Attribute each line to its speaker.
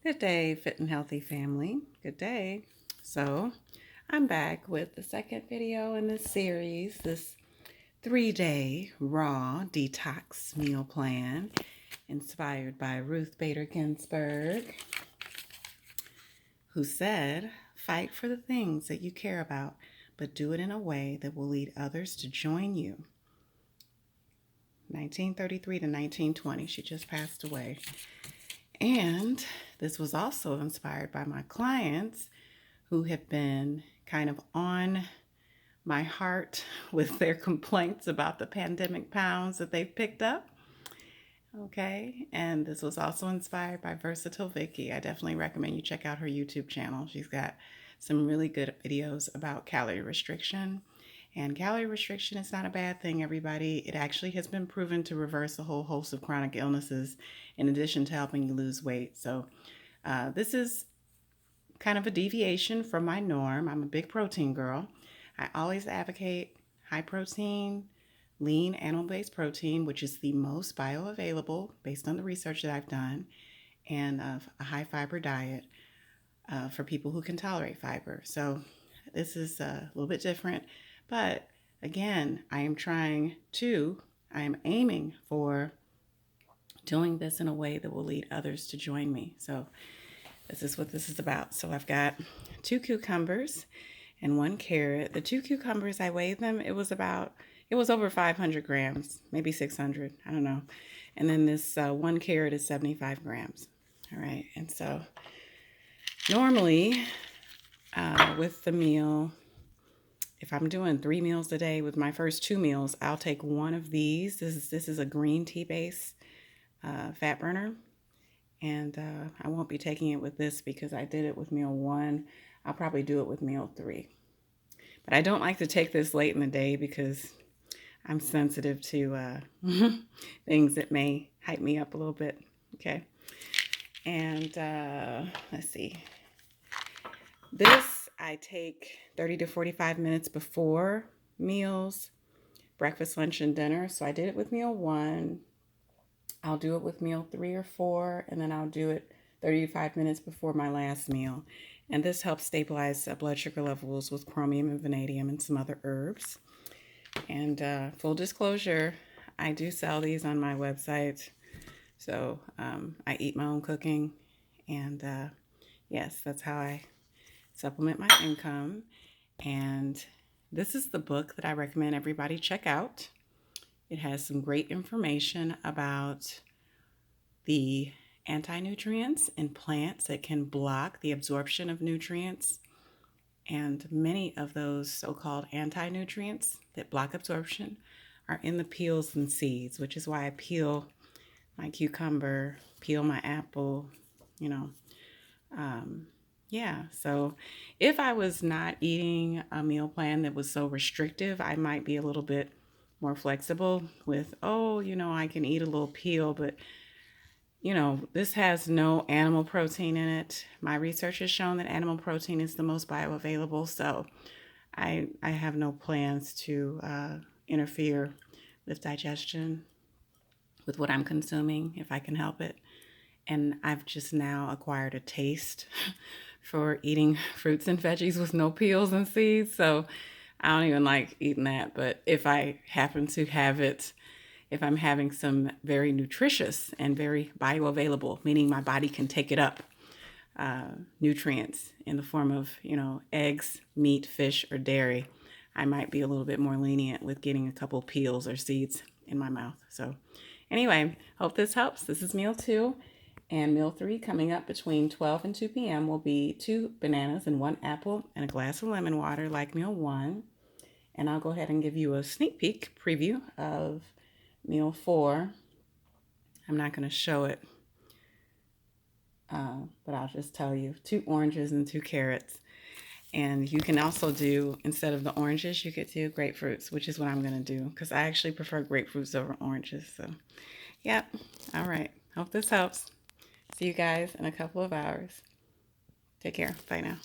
Speaker 1: Good day, fit and healthy family. Good day. So, I'm back with the second video in this series, this 3-day raw detox meal plan inspired by Ruth Bader Ginsburg, who said, "Fight for the things that you care about, but do it in a way that will lead others to join you." 1933 to 1920. She just passed away. And this was also inspired by my clients who have been kind of on my heart with their complaints about the pandemic pounds that they've picked up. Okay, and this was also inspired by Versatile Vicky. I definitely recommend you check out her YouTube channel. She's got some really good videos about calorie restriction. And calorie restriction is not a bad thing, everybody. It actually has been proven to reverse a whole host of chronic illnesses in addition to helping you lose weight. So this is kind of a deviation from my norm. I'm a big protein girl. I always advocate high protein, lean animal-based protein, which is the most bioavailable based on the research that I've done, and a high fiber diet for people who can tolerate fiber. So this is a little bit different. But again, I am aiming for doing this in a way that will lead others to join me. So this is what this is about. So I've got 2 cucumbers and 1 carrot. The 2 cucumbers, I weighed them. It was over 500 grams, maybe 600. I don't know. And then this 1 carrot is 75 grams. All right. And so normally with the meal, if I'm doing 3 meals a day with my first 2 meals, I'll take one of these. This is a green tea base fat burner. And I won't be taking it with this because I did it with meal 1. I'll probably do it with meal 3. But I don't like to take this late in the day because I'm sensitive to things that may hype me up a little bit. Okay. And let's see. This I take 30 to 45 minutes before meals, breakfast, lunch, and dinner. So I did it with meal 1. I'll do it with meal 3 or 4, and then I'll do it 35 minutes before my last meal. And this helps stabilize blood sugar levels with chromium and vanadium and some other herbs. And full disclosure, I do sell these on my website. So I eat my own cooking. And yes, that's how I supplement my income. And this is the book that I recommend everybody check out. It has some great information about the anti-nutrients in plants that can block the absorption of nutrients. And many of those so-called anti-nutrients that block absorption are in the peels and seeds, which is why I peel my cucumber, peel my apple, yeah, so if I was not eating a meal plan that was so restrictive, I might be a little bit more flexible with, I can eat a little peel, but, this has no animal protein in it. My research has shown that animal protein is the most bioavailable, so I have no plans to interfere with digestion with what I'm consuming if I can help it. And I've just now acquired a taste for eating fruits and veggies with no peels and seeds. So I don't even like eating that. But if I happen to have it, if I'm having some very nutritious and very bioavailable, meaning my body can take it up, nutrients in the form of, eggs, meat, fish, or dairy, I might be a little bit more lenient with getting a couple peels or seeds in my mouth. So anyway, hope this helps. This is meal 2. And meal 3 coming up between 12 and 2 p.m. will be 2 bananas and 1 apple and a glass of lemon water like meal 1. And I'll go ahead and give you a sneak peek preview of meal 4. I'm not going to show it, but I'll just tell you 2 oranges and 2 carrots. And you can also do, instead of the oranges, you could do grapefruits, which is what I'm going to do because I actually prefer grapefruits over oranges. So, yep. All right. Hope this helps. See you guys in a couple of hours. Take care. Bye now.